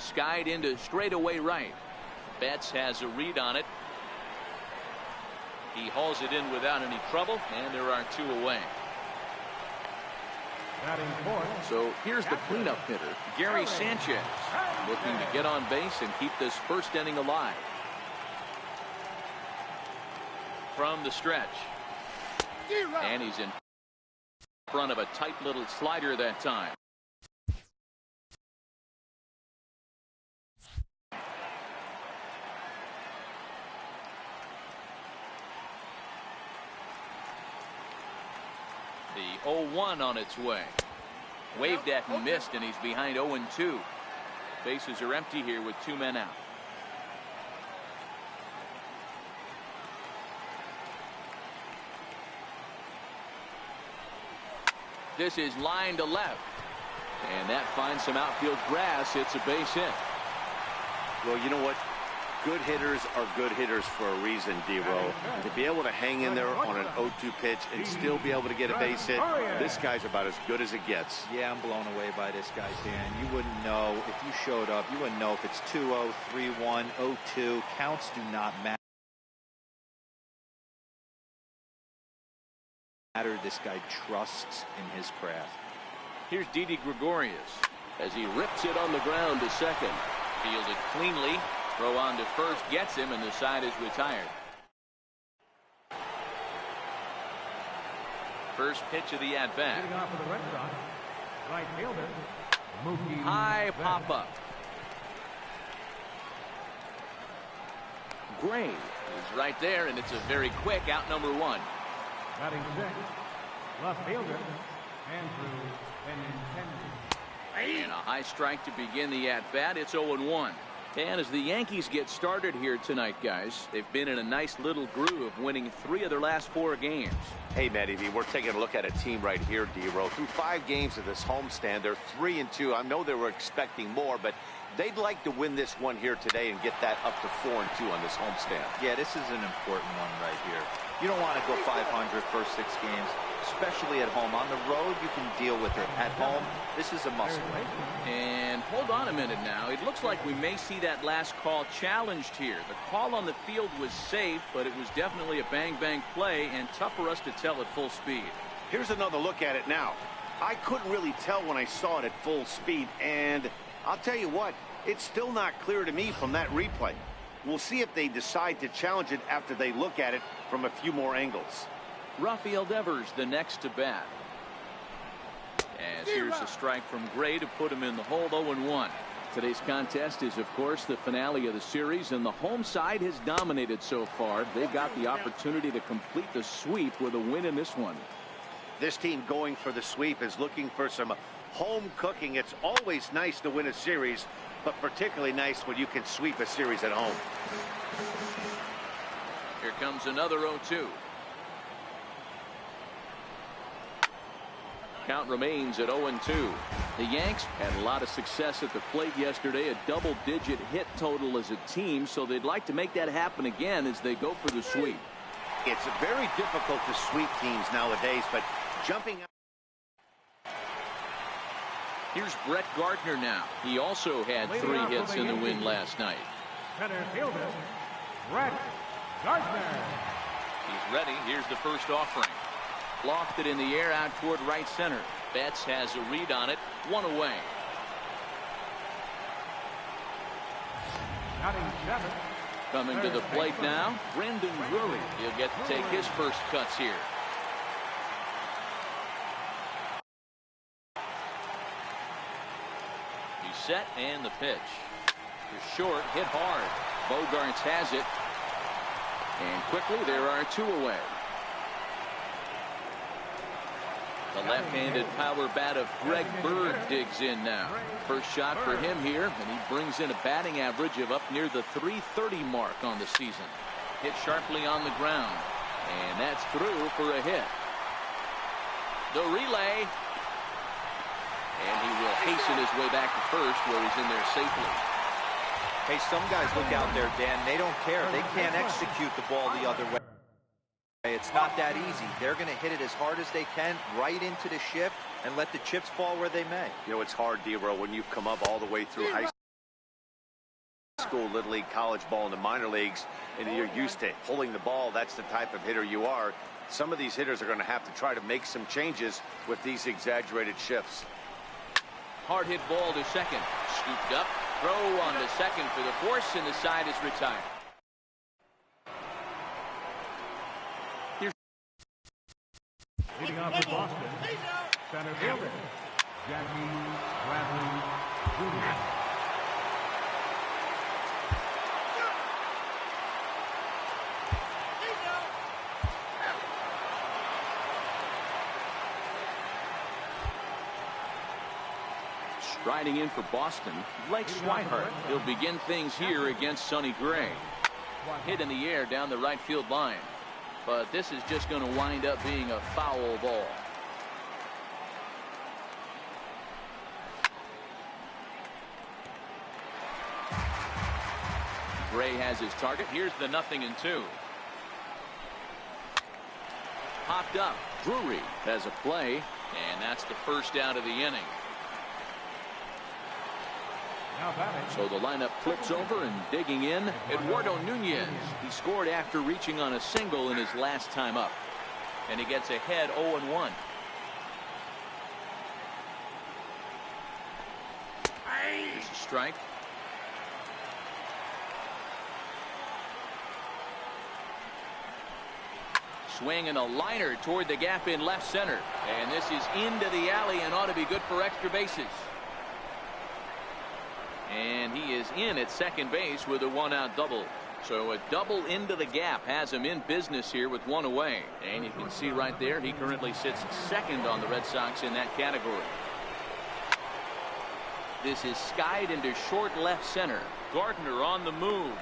skied into straightaway right. Betts has a read on it. He hauls it in without any trouble, and there are 2 away. So here's the cleanup hitter, Gary Sanchez, looking to get on base and keep this first inning alive. From the stretch, and he's in front of a tight little slider that time. The 0-1 on its way. Waved at and missed, and he's behind 0-2. Bases are empty here with 2 men out. This is line to left, and that finds some outfield grass. It's a base hit. Well, you know what? Good hitters are good hitters for a reason, D-Row. To be able to hang in there on an 0-2 pitch and still be able to get a base hit, this guy's about as good as it gets. Yeah, I'm blown away by this guy, Dan. You wouldn't know if you showed up. You wouldn't know if it's 2-0, 3-1, 0-2. Counts do not matter. This guy trusts in his craft. Here's Didi Gregorius as he rips it on the ground to second. Fielded cleanly. Throw on to first gets him, and the side is retired. First pitch of the at-bat. High pop-up. Gray is right there, and it's a very quick out number 1. Batting sixth, left fielder, Andrew Benintendi. And a high strike to begin the at-bat. It's 0-1. And as the Yankees get started here tonight, guys, they've been in a nice little groove, winning 3 of their last 4 games. Hey, Matty V, we're taking a look at a team right here, D-Row. Through 5 games of this homestand, they're 3-2. I know they were expecting more, but they'd like to win this one here today and get that up to 4-2 on this homestand. Yeah, this is an important one right here. You don't want to go 500 first 6 games, especially at home. On the road, you can deal with it. At home, this is a must-win. And hold on a minute now. It looks like we may see that last call challenged here. The call on the field was safe, but it was definitely a bang-bang play and tough for us to tell at full speed. Here's another look at it now. I couldn't really tell when I saw it at full speed, and I'll tell you what, it's still not clear to me from that replay. We'll see if they decide to challenge it after they look at it from a few more angles. Rafael Devers the next to bat. As here's a strike from Gray to put him in the hole. 0-1. Today's contest is, of course, the finale of the series, and the home side has dominated so far. They've got the opportunity to complete the sweep with a win in this one. This team going for the sweep is looking for some home cooking. It's always nice to win a series, but particularly nice when you can sweep a series at home. Here comes another 0-2. Count remains at 0-2. The Yanks had a lot of success at the plate yesterday, a double-digit hit total as a team, so they'd like to make that happen again as they go for the sweep. It's very difficult to sweep teams nowadays, but jumping out. Here's Brett Gardner now. He also had 3 hits in the win last night. Center fielder, Brett Gardner. He's ready. Here's the first offering. Lofted in the air out toward right center. Betts has a read on it. 1 away. Coming to the plate now, Brendan Drury. He'll get to take his first cuts here. He's set, and the pitch. It's short, hit hard. Bogarts has it. And quickly there are 2 away. The left-handed power bat of Greg Bird digs in now. First shot for him here, and he brings in a batting average of up near the .330 mark on the season. Hit sharply on the ground, and that's through for a hit. The relay, and he will hasten his way back to first, where he's in there safely. Hey, some guys look out there, Dan. They don't care. They can't execute the ball the other way. It's not that easy. They're going to hit it as hard as they can right into the shift and let the chips fall where they may. You know, it's hard, D-Row, when you've come up all the way through high school. School, Little League, college ball, in the minor leagues, and you're used to pulling the ball. That's the type of hitter you are. Some of these hitters are going to have to try to make some changes with these exaggerated shifts. Hard hit ball to second. Scooped up. Throw on to second for the force, and the side is retired. Leading off for Boston, center fielder, Jackie Bradley Jr. Striding in for Boston, Blake Swihart. He'll begin things here against Sonny Gray. Hit in the air down the right field line. But this is just going to wind up being a foul ball. Gray has his target. Here's the 0-2. Popped up. Drury has a play, and that's the first out of the inning. So the lineup flips over, and digging in, Eduardo Nunez. He scored after reaching on a single in his last time up. And he gets ahead 0-1. There's a strike. Swing and a liner toward the gap in left center. And this is into the alley and ought to be good for extra bases. And he is in at second base with a one-out double. So a double into the gap has him in business here with one away. And you can see right there, he currently sits second on the Red Sox in that category. This is skied into short left center. Gardner on the move.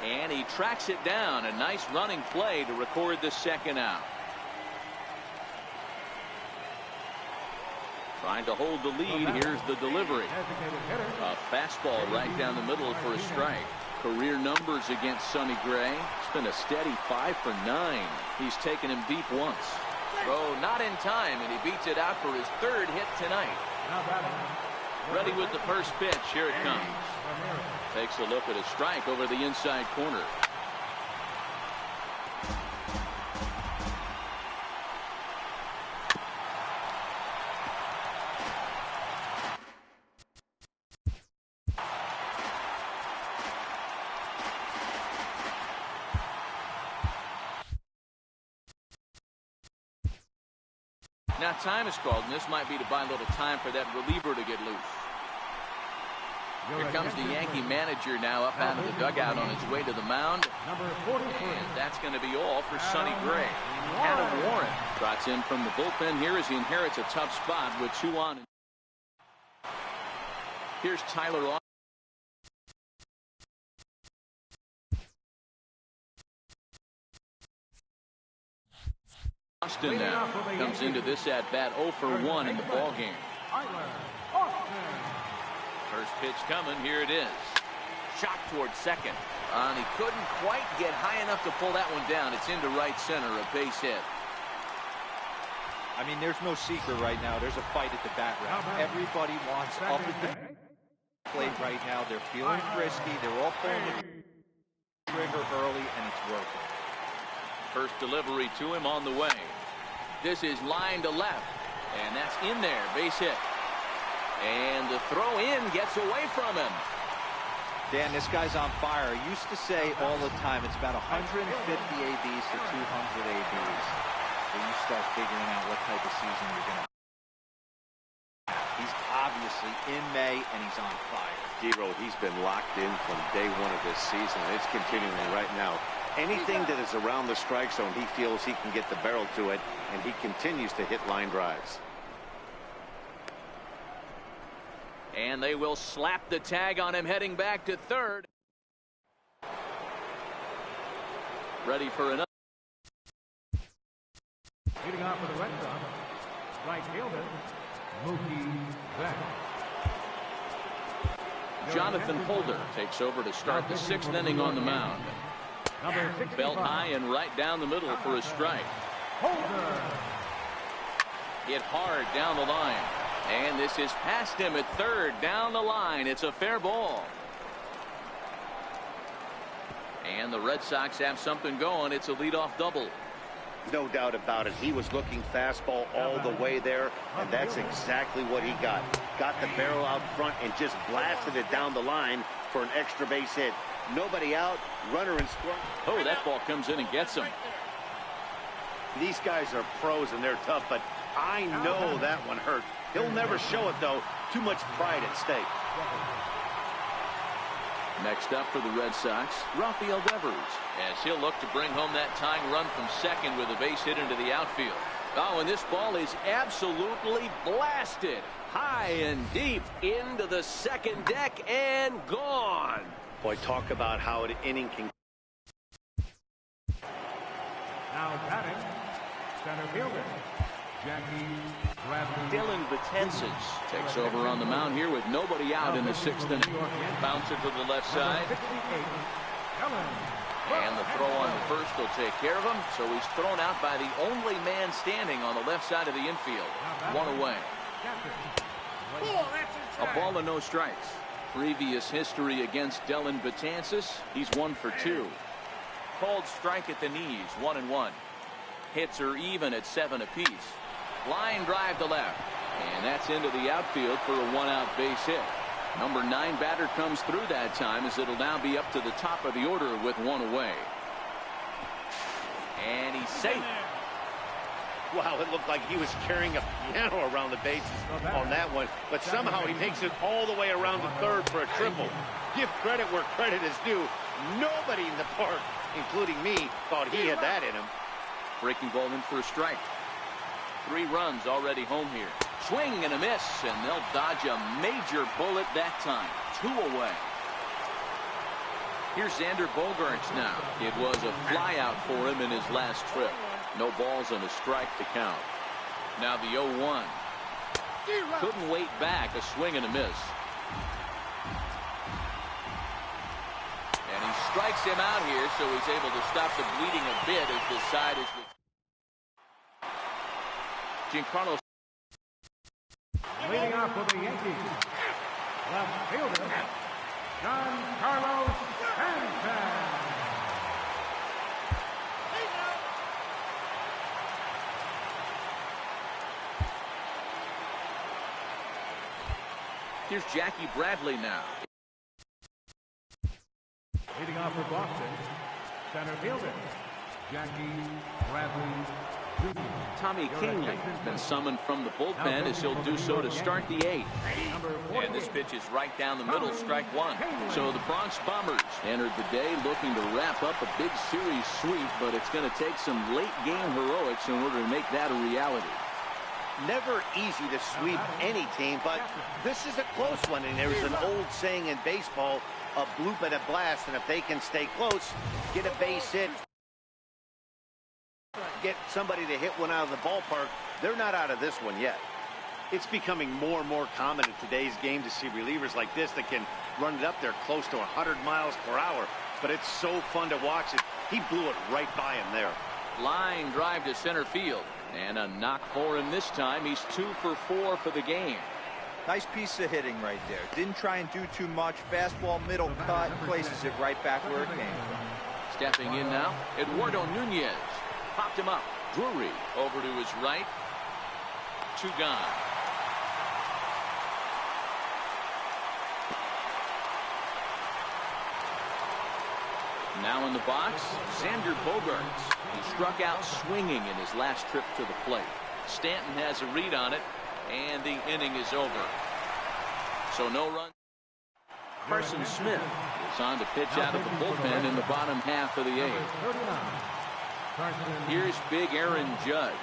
And he tracks it down. A nice running play to record the second out. Trying to hold the lead. Here's the delivery. A fastball right down the middle for a strike. Career numbers against Sonny Gray. It's been a steady 5 for 9. He's taken him deep once. Throw not in time, and he beats it out for his third hit tonight. Ready with the first pitch. Here it comes. Takes a look at a strike over the inside corner. Now time is called, and this might be to buy a little time for that reliever to get loose. Here comes the Yankee manager now up out of the dugout on his way to the mound. And that's going to be all for Sonny Gray. Adam Warren trots in from the bullpen here as he inherits a tough spot with 2 on. Here's Tyler Austin now comes into this at bat 0 for 1 in the ball game. First pitch coming. Here it is. Shot towards second. And he couldn't quite get high enough to pull that one down. It's into right center, a base hit. I mean, there's no secret right now. There's a fight at the background. Everybody wants up at the plate right now. They're feeling frisky. They're all pulling the trigger early, and it's working. First delivery to him on the way. This is line to left, and that's in there. Base hit. And the throw in gets away from him. Dan, this guy's on fire. I used to say all the time, it's about 150 ABs to 200 ABs. When you start figuring out what type of season you're going to have. He's obviously in May, and he's on fire. Dero, he's been locked in from day one of this season. It's continuing right now. Anything that is around the strike zone, he feels he can get the barrel to it, and he continues to hit line drives. And they will slap the tag on him heading back to third. Ready for another. Leading off for the Red Sox, right fielder, Mookie Betts. Jonathan Holder takes over to start the 6th inning on the mound. Belt high and right down the middle for a strike. Holder. Hit hard down the line. And this is past him at third down the line. It's a fair ball. And the Red Sox have something going. It's a leadoff double. No doubt about it. He was looking fastball all the way there, and that's exactly what he got. Got the barrel out front and just blasted it down the line for an extra base hit. Nobody out, runner in score. Oh, that ball comes in and gets him. These guys are pros and they're tough, but I know that one hurt. He'll never show it, though. Too much pride at stake. Next up for the Red Sox, Rafael Devers, as he'll look to bring home that tying run from second with a base hit into the outfield. Oh, and this ball is absolutely blasted high and deep into the second deck and gone. Boy, talk about how an inning can. Now batting, center fielder, Jackie Bradley. Dylan Betances takes over on the mound here with nobody out in the sixth inning. Bouncer to the left side. And the throw on the first will take care of him. So he's thrown out by the only man standing on the left side of the infield. One away. A ball and no strikes. Previous history against Dylan Betances, he's 1 for 2. Called strike at the knees, 1-1. Hits are even at 7 apiece. Line drive to left, and that's into the outfield for a 1-out base hit. Number 9 batter comes through that time, as it'll now be up to the top of the order with 1 away. And he's safe. Wow, it looked like he was carrying a piano around the bases on that one, but somehow he makes it all the way around to third for a triple. Give credit where credit is due. Nobody in the park, including me, thought he had that in him. Breaking ball in for a strike. 3 runs already home here. Swing and a miss, and they'll dodge a major bullet that time. 2 away. Here's Xander Bogaerts now. It was a flyout for him in his last trip. No balls and a strike to count. Now the 0-1. Couldn't wait back. A swing and a miss. And he strikes him out here, so he's able to stop the bleeding a bit as the side is with Giancarlo. Leading off for the Yankees, left fielder, Giancarlo Stanton. Here's Jackie Bradley now. Leading off for Boston, center fielder, Jackie Bradley. Tommy Kingley has been summoned from the bullpen, as he'll do so to start the 8th. And this pitch is right down the middle, strike 1. So the Bronx Bombers entered the day looking to wrap up a big series sweep, but it's going to take some late game heroics in order to make that a reality. Never easy to sweep any team, but this is a close one, and there's an old saying in baseball, a bloop and a blast, and if they can stay close, get a base hit, get somebody to hit one out of the ballpark, they're not out of this one yet. It's becoming more and more common in today's game to see relievers like this that can run it up there close to 100 miles per hour, but it's so fun to watch it. He blew it right by him there. Line drive to center field, and a knock for him this time. He's 2 for 4 for the game. Nice piece of hitting right there. Didn't try and do too much. Fastball, middle cut, places it right back where it came from. Stepping in now, Eduardo Nunez. Popped him up. Drury over to his right. 2 gone. Now in the box, Xander Bogaerts. He struck out swinging in his last trip to the plate. Stanton has a read on it, and the inning is over. So no run. Carson Smith is on to pitch out of the bullpen in the bottom half of the 8th. Here's big Aaron Judge.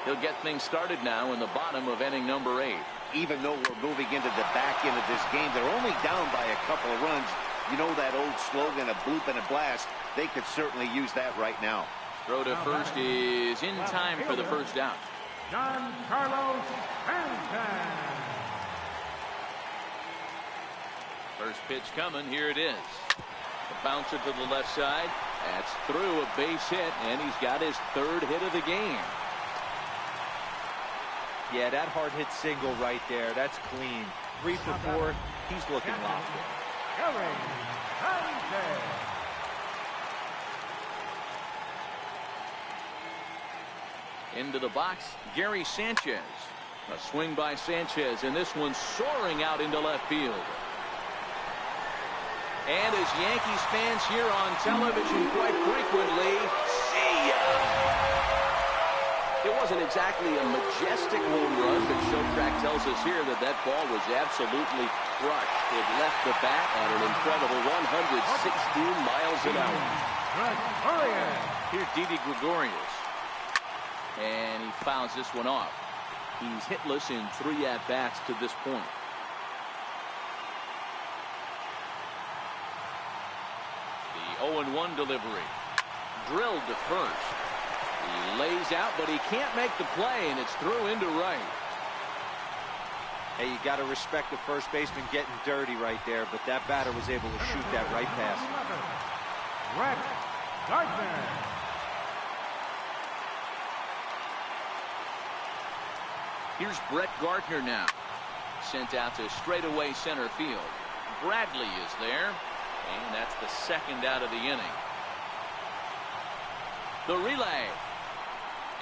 He'll get things started now in the bottom of inning number 8. Even though we're moving into the back end of this game, they're only down by a couple of runs. You know that old slogan, a bloop and a blast. They could certainly use that right now. Throw to first is in time for the first out. Giancarlo Stanton. First pitch coming. Here it is. The bouncer to the left side. That's through, a base hit, and he's got his 3rd hit of the game. Yeah, that hard hit single right there. That's clean. 3 for 4. He's looking locked in. Into the box, Gary Sanchez. A swing by Sanchez, and this one's soaring out into left field. And as Yankees fans here on television quite frequently, see ya! It wasn't exactly a majestic home run, but Showtrack tells us here that that ball was absolutely crushed. It left the bat at an incredible 116 miles an hour. Here's Didi Gregorius. And he fouls this one off. He's hitless in 3 at-bats to this point. The 0-1 delivery. Drilled to first. He lays out, but he can't make the play, and it's through into right. Hey, you got to respect the first baseman getting dirty right there, but that batter was able to shoot that right past him. Brett Gardner. Here's Brett Gardner now. Sent out to straightaway center field. Bradley is there, and that's the second out of the inning. The relay.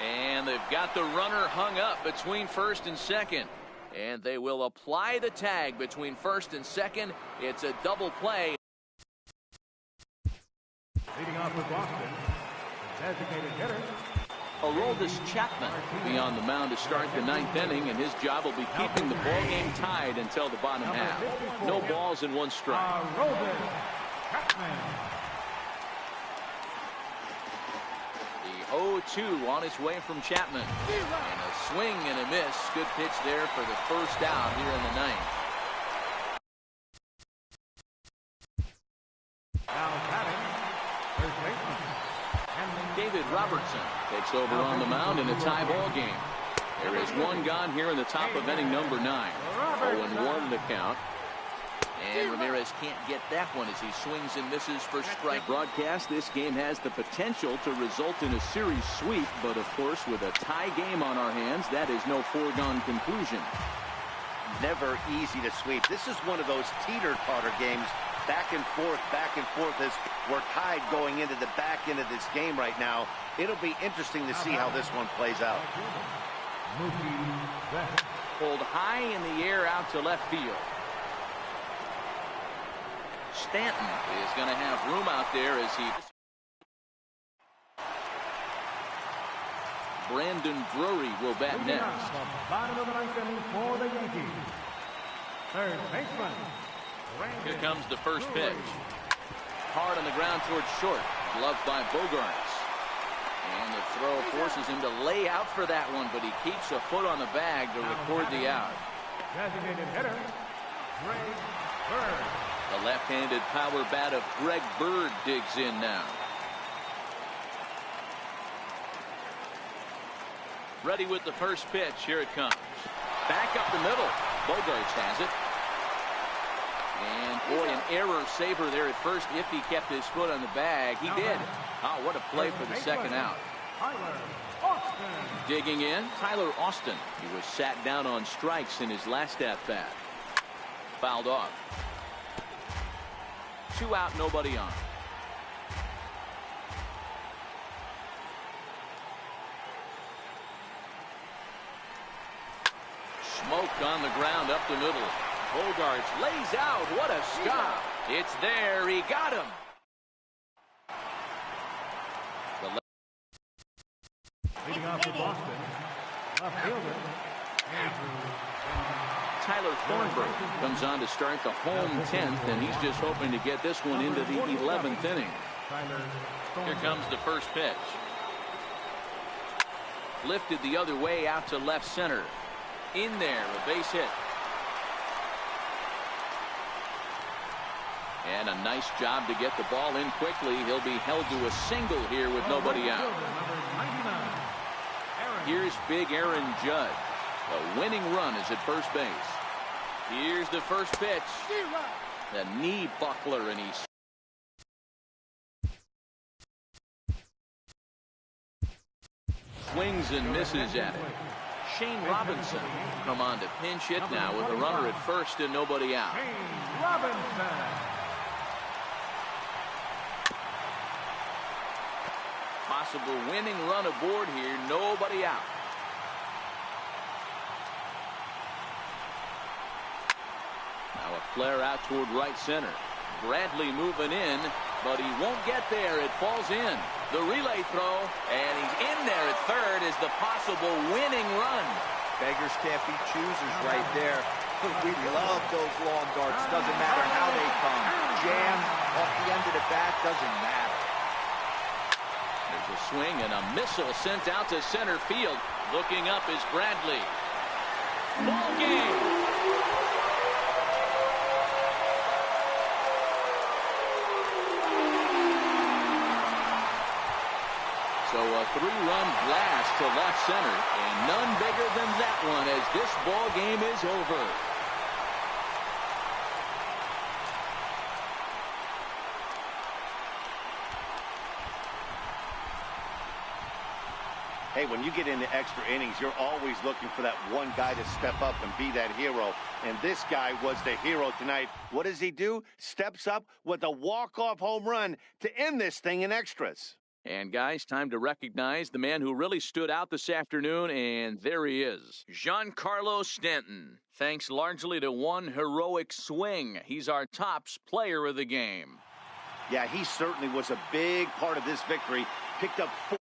And they've got the runner hung up between first and second. And they will apply the tag between first and second. It's a double play. Leading off with Boston, the designated hitter. Aroldis Chapman will be on the mound to start the 9th inning, and his job will be keeping the ball game tied until the bottom half. No balls and 1 strike. Aroldis Chapman. 0-2 on its way from Chapman. And a swing and a miss. Good pitch there for the first out here in the 9th. Now batting, first baseman. David Robertson takes over on the mound in a tie ball game. There is 1 gone here in the top of inning number 9. 0-1 the count. And Ramirez can't get that one as he swings and misses for strike. Broadcast, this game has the potential to result in a series sweep, but of course with a tie game on our hands, that is no foregone conclusion. Never easy to sweep. This is one of those teeter-totter games, back and forth as we're tied going into the back end of this game right now. It'll be interesting to see how this one plays out. Pulled high in the air out to left field. Stanton is going to have room out there as he... Brandon Drury will bat next. Bottom of the 9th inning for the Yankees. Third baseman. Here comes the first pitch. Hard on the ground towards short. Gloved by Bogarts. And the throw forces him to lay out for that one, but he keeps a foot on the bag to record the out. Designated hitter, Greg Bird. The left-handed power bat of Greg Bird digs in now. Ready with the first pitch. Here it comes. Back up the middle. Bogarts has it. And boy, an error saver there at first if he kept his foot on the bag. He did. Oh, what a play for the second out. Digging in, Tyler Austin. He was sat down on strikes in his last at-bat. Fouled off. 2 out, nobody on. Smoke on the ground up the middle. Bogarts lays out. What a stop. It's there. He got him. Leading off for Boston, left fielder, Tyler Thornburg comes on to start the home 10th, and he's just hoping to get this one into the 11th inning. Here comes the first pitch. Lifted the other way out to left center. In there, a base hit. And a nice job to get the ball in quickly. He'll be held to a single here with nobody out. Here's big Aaron Judge. The winning run is at first base. Here's the first pitch. The knee buckler, and he's swings and misses at it. Shane Robinson come on to pinch hit now with a runner at first and nobody out. Shane Robinson. possible winning run aboard here. Nobody out. Now a flare out toward right center. Bradley moving in, but he won't get there. It falls in. The relay throw, and he's in there at third is the possible winning run. Beggars can't be choosers right there. We love those long darts. Doesn't matter how they come. Jammed off the end of the bat, doesn't matter. There's a swing and a missile sent out to center field. Looking up is Bradley. Ball game. So a three-run blast to left center, and none bigger than that one as this ball game is over. Hey, when you get into extra innings, you're always looking for that one guy to step up and be that hero. And this guy was the hero tonight. What does he do? Steps up with a walk-off home run to end this thing in extras. And guys, time to recognize the man who really stood out this afternoon, and there he is. Giancarlo Stanton. Thanks largely to one heroic swing. He's our tops player of the game. Yeah, he certainly was a big part of this victory. Picked up 4